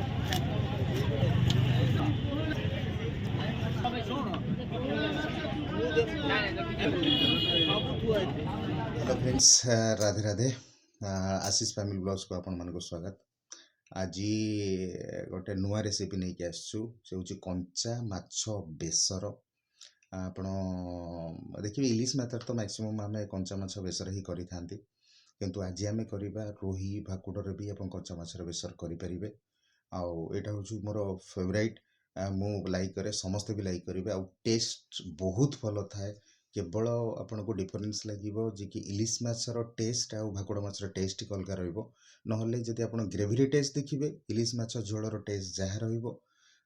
Hello friends, Radhe Radhe. Ashish family blogs को आपण मानको स्वागत। आज गोटे नुआ रेसिपी नहीं कि आसछु से होची कंचा माछ बेसर। आपण देखिए इलिश मेथड तो मैक्सिमम आम कंचा माछ बेसर ही करि थांती, किंतु आज आम करबा रोही भाकुडर भी आपण कंचा माछर बेसर करि परिबे। आउ एटा होची मोर फेवरेट, मु लाइक करे, समस्त भी लाइक करिवे। आउ टेस्ट बहुत भलो थाए। केवल आपन को डिफरेंस लगे जे कि इलिश माछर टेस्ट आ भाकुड़ माछर टेस्ट अलग रहिबो। नहले जदि आपन ग्रेवी टेस्ट देखिबे, इलिश माछ झोलर टेस्ट जहा रहिबो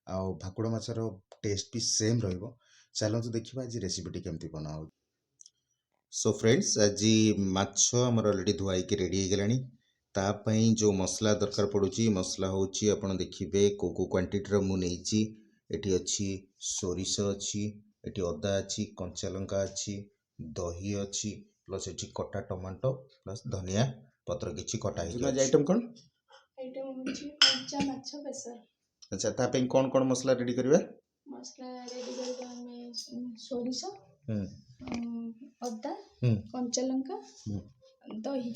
आ भाकुड़ माछर टेस्ट भी सेम रहिबो। चलंतु देखिबा आज रेसिपीटी केमती बनाओ। सो फ्रेंड्स, आज माछ हमर ऑलरेडी धुआई के रेडी हो गलानी। ता पई जो मसला दरकार पड़ुची, मसला होची आपन देखिबे को क्वांटिटी रो मु नेची। एठी अछि सोरिष अछि, एठी अदा अछि, कंचा लंका अछि, दही अछि, प्लस एठी कटा टमाटो प्लस धनिया पत्र किछि कटा हियो। आज आइटम कोन? आइटम होची कंचा माछ बेसर। अच्छा, ता पे कोन मसला रेडी करबे? मसला रेडी करबा में सोरिष, अदा, कंचा लंका, दही।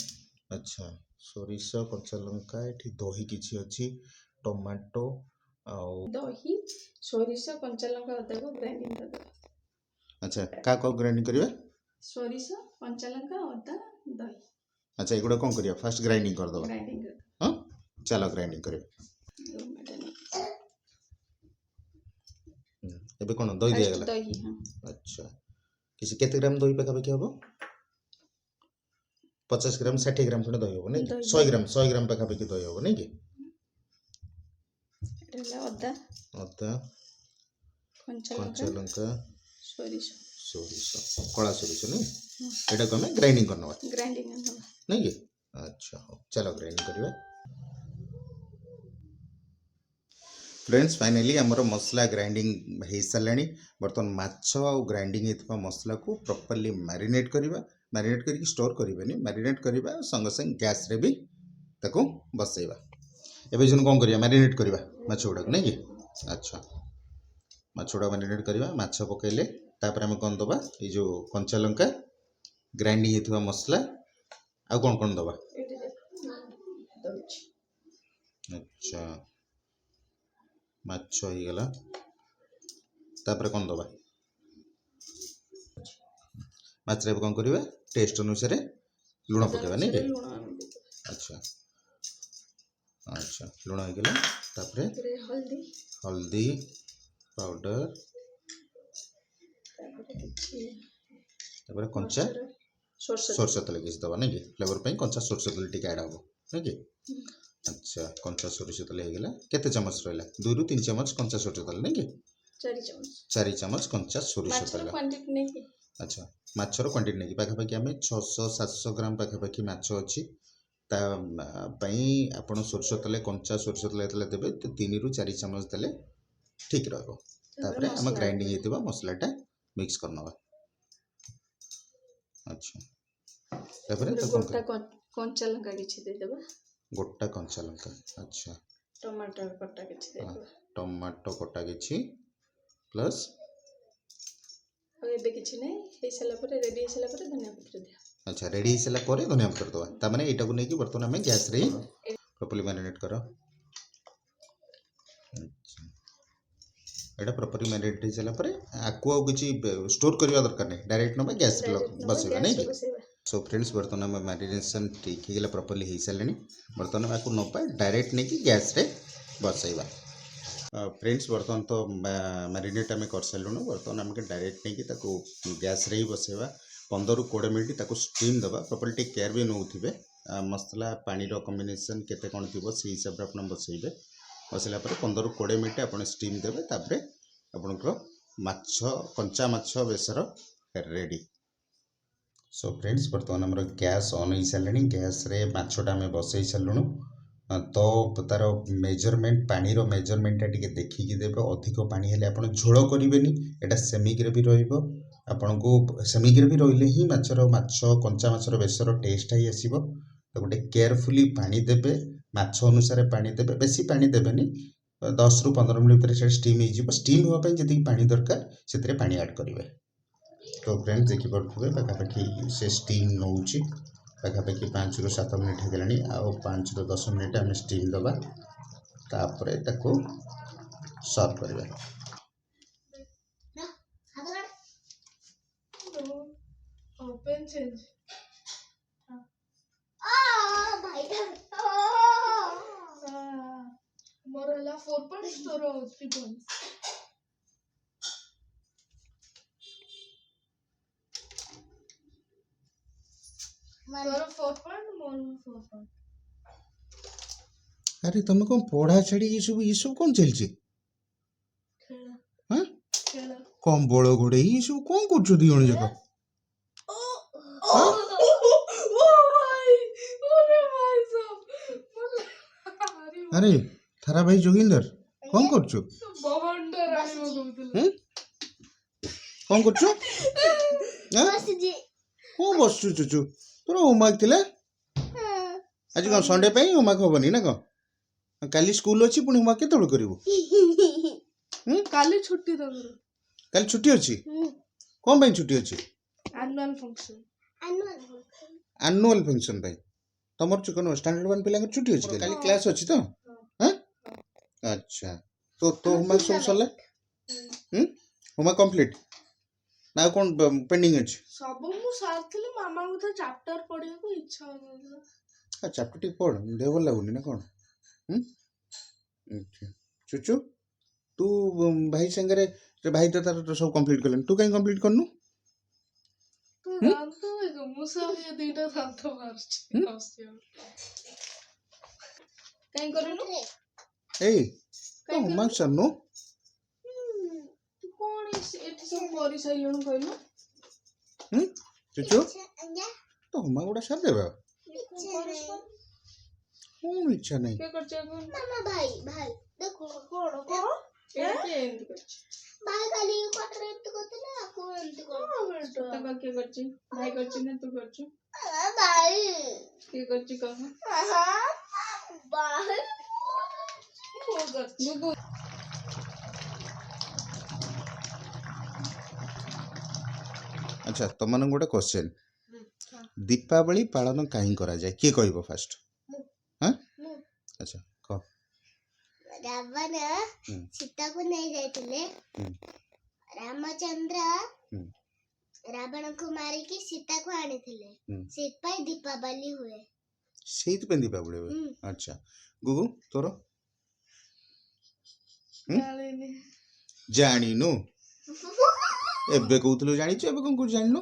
अच्छा, सोरिष, कंचा लंका, एठी दही किछि अछि, टमाटो दही, सोरिष, कंचा लंका, अदा को ग्राइंडिंग कर दो। अच्छा, का ग्राइंडिंग करिवे? सोरिष, कंचा लंका, अदा, दही। अच्छा, एगुडा कोन करिया? फर्स्ट ग्राइंडिंग कर दो। ग्राइंडिंग कर। हां, चलो ग्राइंडिंग करिवे। एबे कोन दही दिया गेला? दही। हां। अच्छा, किसी केते ग्राम दही पका पकी हबो? 50 ग्राम 60 ग्राम खंड दही हबो नै? 100 ग्राम पका पकी दही हबो नै कि? एला अदा, कंचा लंका, सोरिष, कला सोरिष नै? एटा को हमें ग्राइंडिंग करनवा। ग्राइंडिंग करनवा नै कि? अच्छा, हो चलो ग्राइंडिंग करिवे। फ्रेंड्स, फाइनली हमर मसला ग्राइंडिंग हे सलानी। बर्तन माछ आ ग्राइंडिंग हेतबा मसला को प्रॉपर्ली मैरिनेट करिवा। मैरिनेट करके स्टोर करिवेनी, मैरिनेट करिवा संग संग गैस रे भी ताको बसैबा। एबे जन कोन करिया? मैरिनेट करिवा माछ उडा नै कि? अच्छा, माछ उडा मैरिनेट करिवा। माछ पकेले तापर हम कोन दबा? ए जो कंचा लंका ग्राइंडिंग हेतबा मसला आ कोन दबा? अच्छा, माछ हो गला तापर कोन दबा? माछ रे कोन करिवे? टेस्ट अनुसार लूण पकेबा नै कि? अच्छा अच्छा, लूण हो गला तापर हल्दी पाउडर तापर कंचा सरसो तेल किस दबा नै कि? फ्लेवर पई कंचा सरसो तेल टिक ऐड हबो नै कि? अच्छा, कंचा सरसो तेल हो गला। केते चम्मच रहला? 2 रु 3 चम्मच कंचा सरसो तेल नै कि? 4 चम्मच कंचा सरसो तेल। क्वांटिटी नै कि? अच्छा, माछर क्वांटिटी नै कि पाखा पाखी हमें 600 700 ग्राम पाखा पाखी माछ अछि। ता पई आपण सरसो तेल, कंचा सरसो तेल एतले देबे तो 3 रु 4 चम्मच देले ठीक रहबो। तापर हम ग्राइंडिंग हेतिबा मसलाटा मिक्स करनवा। अच्छा, तापर तो गोटा कंचा लंका किछि दे देबा। गोटा कंचा लंका। अच्छा, टमाटर कटा किछि दे देबा। टमाटो कटा किछि प्लस एबे किछि नै हे सला परे रेडी हे सला परे धनिया पत्र दिया। अच्छा, रेडी हे सला परे धनिया पत्र दवा। ता माने एटा को नै कि बर्तन हमें गैस रे प्रॉपर्ली मैरिनेट करो। अच्छा, एटा प्रॉपर्ली मैरिनेट हे सला परे आको किछि स्टोर करबा दरकार नै, डायरेक्ट नबा गैस रे बसेबा नै कि? सो फ्रेंड्स, बर्तन हम मैरिनेशन ठीक हे गेला, प्रॉपर्ली हे सलानी। बर्तन हम आको नबा डायरेक्ट नै कि गैस रे बसेबा। फ्रेंड्स, बर्तन तो मैरिनेट आम कर सारूँ। बर्तन आमके डायरेक्ट नहीं कि गैस रे ही बसेबा। 15 रु 20 मिनट ताको स्टीम दबा। प्रॉपर्ली टेक केयर भी नौथिबे। मसला पानी रो कॉम्बिनेशन केते कोन थिबो से हिसाब रे आपण बसैबे। बसला पर 15 रु 20 मिनट आपण स्टीम देबे। तापरे आपनकर माछ, कंचा माछ बेसर रेडी। सो फ्रेंड्स, बर्तमान हमर गैस ऑन हो सालानी। गैस रे माछटा में बसई सालुनु। तो तार मेजरमेंट, पानी रो मेजरमेंट टिके देखिकी देबे। अधिक पानी हेले आपण झोल करिवेनी, एटा सेमी ग्रेवी रहइबो। आपण को सेमी ग्रेवी रहिले ही माछर कंचा माछर बेसर टेस्ट आई आसीबो। तो गोटे केयरफुली पानी देबे, माछ अनुसार पानी देबे, बेसी पानी देबेनी। 10 ରୁ 15 मिनट भितर से स्टीम हो स्टीम होगा जी पानी दरकार से पानी ऐड करेंगे। तो फ्रेंड्स देखिपे पाखापाखि से स्टीम नौ पाखापाखि 5 ରୁ 7 मिनट होगलानी आउ 5 ରୁ 10 मिनट आम स्टीम दबा तापर ताको सर्व करवा। ओपन चेंज मोर हला 4 पॉइंट्स तोर 3 पॉइंट्स तोर 4 पॉइंट मोर 4 पॉइंट। अरे तुम कौन पढ़ा छाड़ी ये सब कौन चलছে खेला हां खेला कम बड़ घोड़े ये सब कौन कर दी जण जक ओ भाई अरे भाई साहब अरे थारा भाई जोगिंदर कौन कर बवंडर आनी मगुतले कौन कर बस जी कौन बस चुचु तोर होमवर्क थिला आज कौन संडे पे होमवर्क होबनी ना कौन काली स्कूल अच्छी पुणी होमवर्क केतबेल करिवो काली छुट्टी तमरो काली छुट्टी अच्छी कौन पे छुट्टी अच्छी एनुअल फंक्शन एनुअल फंक्शन पे तमर कौन स्टैंडर्ड 1 पिला छुट्टी अच्छी काली क्लास अच्छी तो हां अच्छा तो होमवर्क सब सरला होमवर्क कंप्लीट ना कौन पेंडिंग अच्छी सब मु सारथिले मामा को तो चैप्टर पढिया को इच्छा होनला चैप्टर टी पढ़ देह भल लगुनि ना कौन अच्छा चुचु तू भाई संगे भाई तो तार सब कंप्लीट करलन तू कहीं कंप्लीट करनु तो दांत है मुसा ये दीटा दांत मारछि हस्यो कहीं करनु ए तो होमवर्क सरनु तू कोन एठी सब करि साइलनु कहलु चुचु तो होमवर्क गुडा सर देबा कौन इच्छा नहीं के करछ कोन मामा भाई भाई देखो कोन कोन एके एंड करछ भाई खाली क्वार्टर एंड करते ना को एंड करते तो का के करछ भाई करछ ना तू करछ भाई के करछ कह भाई को करछ गुगु अच्छा तुम गोटे क्वेश्चन दीपावली पालन कहीं करा जाए किए कहबो फर्स्ट हां अच्छा कह रावण सीता को नहीं जाइतिले रामचंद्र रावण को मारी की सीता को आनी थिले सीता दीपावली हुए सेइत पे दीपावली हुए अच्छा गुगु तोर जानिनी जानिनु एबे कहउतलो जानिछ एबे कोन कुछ जानिनु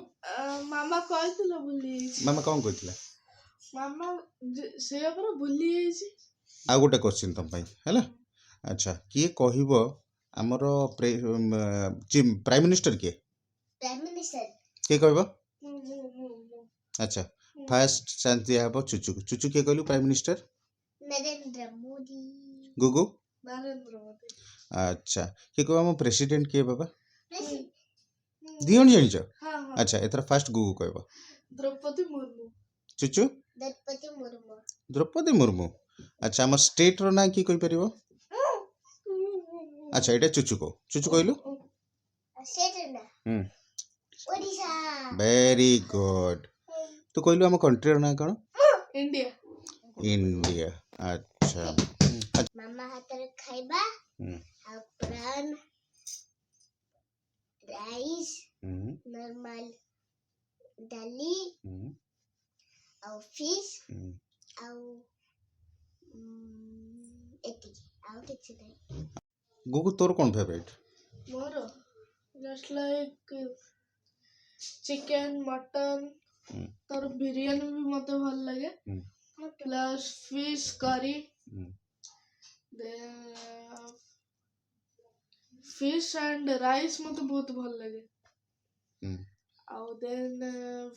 मामा कहतिलो बुली मामा कौन कहतिला मामा से पर बुली जाइछि आ गोटे क्वेश्चन तुम पाई हैला अच्छा किए कहबो हमर प्राइम मिनिस्टर किए प्राइम मिनिस्टर के कहबो मु अच्छा फर्स्ट चांस दिया हबो चुचु चुचु के कहलु प्राइम मिनिस्टर नरेंद्र मोदी गुगु नरेंद्र मोदी अच्छा के कहबो हम प्रेसिडेंट के बाबा दियोन जानिछ हां हां अच्छा एथरा फर्स्ट गुगु कहबो द्रौपदी मुर्मू चुचु द्रौपदी मुर्मू द्रौपदी मुर्मू अच्छा हमर स्टेट रो ना की कहि परिबो अच्छा एटा चुचु कहलु सेट ना ओडिशा वेरी गुड तो कहलु हम कंट्री रो ना कोन इंडिया इंडिया अच्छा मामा हाथ रे खाइबा आ प्राण राइस नॉर्मल दाली और फिश और एती आउ किछ नहीं गुगु तोर कौन favourite more just like chicken mutton तर बिरयानी भी मते भल लगे plus fish curry fish and rice मते बहुत भल लगे आउ देन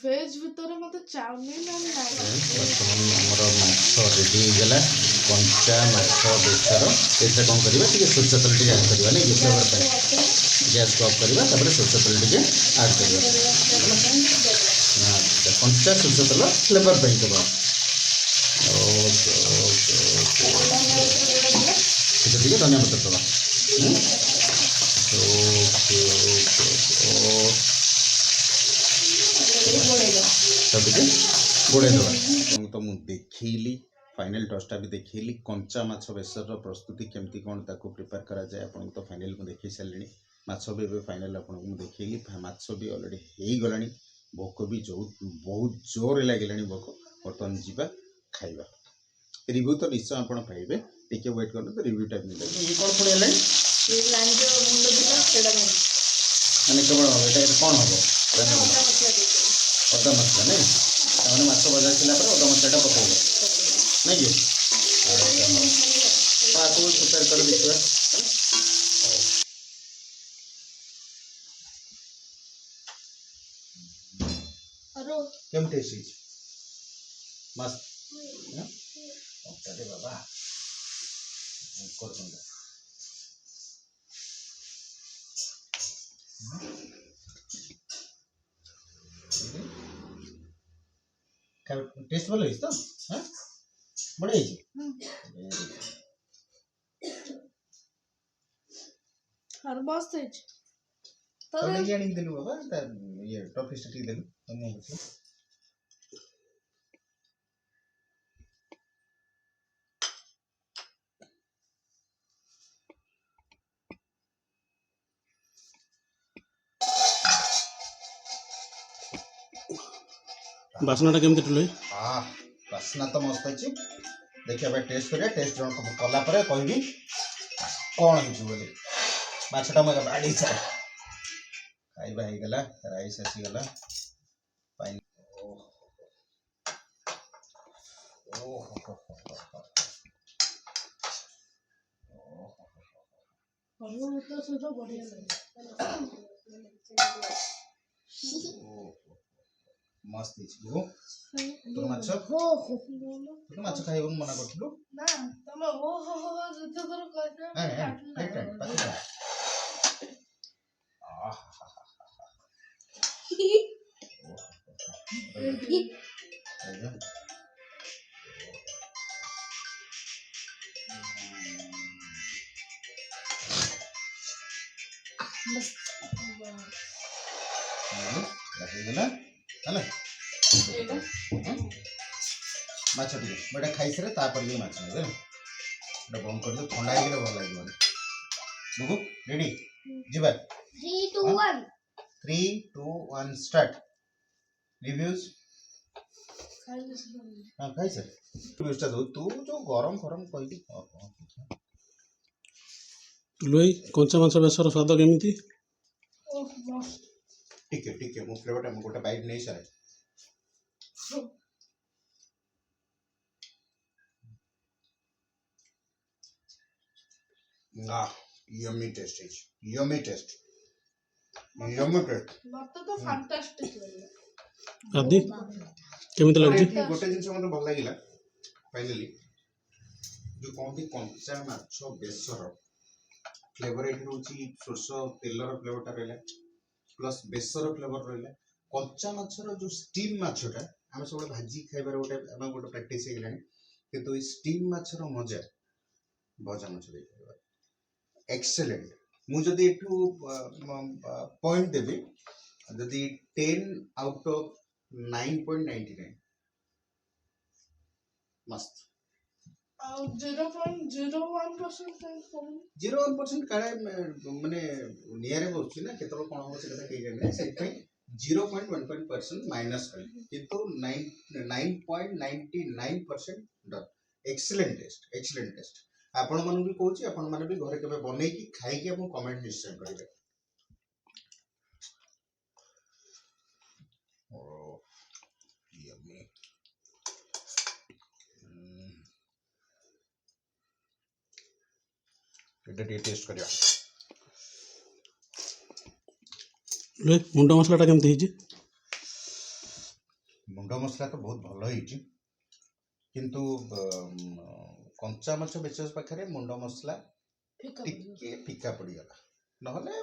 वेज भीतर मते चाउमीन एंड हमर माछ रेडी हो गेला कंचा माछ बेसर एते कोन करबा ठीक सोरष तेल टिके ऐड करबा नै फ्लेवर पे गैस को ऑफ करबा तबरे सोरष तेल टिके ऐड करबा अच्छा कंचा सोरष तेल फ्लेवर पे करबा ओके ओके ओके ସେଟା ଟିକେ ଧନିଆ ପତ୍ର ଦେବା। ଓକେ ଓକେ ଟିକେ ଗୋଳେଇ ଦେବା। ତ ମୁଁ ଦେଖେଇଲି फाइनल टचटा भी देखिली कंचा माछ बेसर प्रस्तुति केमती कौन ताको प्रिपेयर करा जाए आपन तो फाइनल को देखि सारलिनी माछ भी एबे फाइनल आपन को देखिली माछ भी ऑलरेडी हेई गलानी भोक भी जो बहुत जोर लागलानी भोक बर्तमान जीवा खाइबा रिव्यू तो निश्चय आपन पाइबे टिके वेट करन तो रिव्यू टाइम मिले ये कोन पुणी हलै ये लाइन जो मुंड दिला सेडा माने केवल एटा कोन हबो अदा मसला नै ताने माछ बजार थिला पर अदा मसलाटा पकाइबो नहीं ये पाको प्रिपेयर कर देखिए अरो केम टेस्टी मस्त ना ओके बाबा कर दूंगा टेस्ट वाला है तो हां बड़े जी हर मस्त है तो ये आनी देलु बाबा त ये टॉफी स्टिक देलु हम बच्चे बासनाटा केमती टुले हां बासना तो मस्त अछि देखिए भाई टेस्ट करिया टेस्ट जन को कला पर कहबी कोन हिजु बोले माछटा म बाडी छ खाइबा हे गला राइस आसी गला पाइन ओ हरो तो सुनो बढ़िया लगे मस्त हिजु तो माछ हो तो माछ खाइबो मना करथलु ना तमे ओ हो जते कर कहते हैं माछ टी बड़ा खाई सरे तापर ये माछ ने बड़ा बंद कर दो ठंडा हे गेले भल लागिबो बुबु रेडी जीवा 3 2 1 3 2 1 स्टार्ट रिव्यूज हां खाई सर रिव्यूज ता दो तू जो गरम गरम कहली लुई कंचा माछ बेसर स्वाद केमती ओह मस्त ठीक है मो फ्लेवर टा गोटा बाइट नहीं सर ना यम्मी टेस्ट है यम्मी टेस्ट मत तो फैंटास्टिक लगे आदि केमती लागछि गोटे जिंस मते भल लागिला फाइनली जो कोंती कंचा माछ बेसर फ्लेवर एठी होची सोरसो तेलर फ्लेवर टा रहला प्लस बेसर फ्लेवर रहला कंचा माछर जो स्टीम माछटा हम सब भाजी खाइबार गोटे हम गोटे प्रैक्टिस हे गेलानी किंतु स्टीम माछर मजा भजा माछ देखा एक्सेलेंट मु जदि एठू पॉइंट देबी जदि 10 आउट ऑफ 9.99 मस्त 0.01% 0.1% काळे माने नियरे बसछि ना केतरो कोन हो से कथा कहि जाने से पे 0.1% माइनस कर किंतु 9.99% डन एक्सीलेंट टेस्ट आपण मन भी कहूची आपण मन भी घरे केबे बनै की खाइ के हम कमेंट निश्चय करिवे ओ यम्मी एटा टेस्ट करिया लुई मुंडा मसलाटा केमती हिची मुंडा मसला तो बहुत भल हिची किंतु कंचा माछ बेचस पाखरे मुंडा मसला टिके फीका पड़ी गला नहले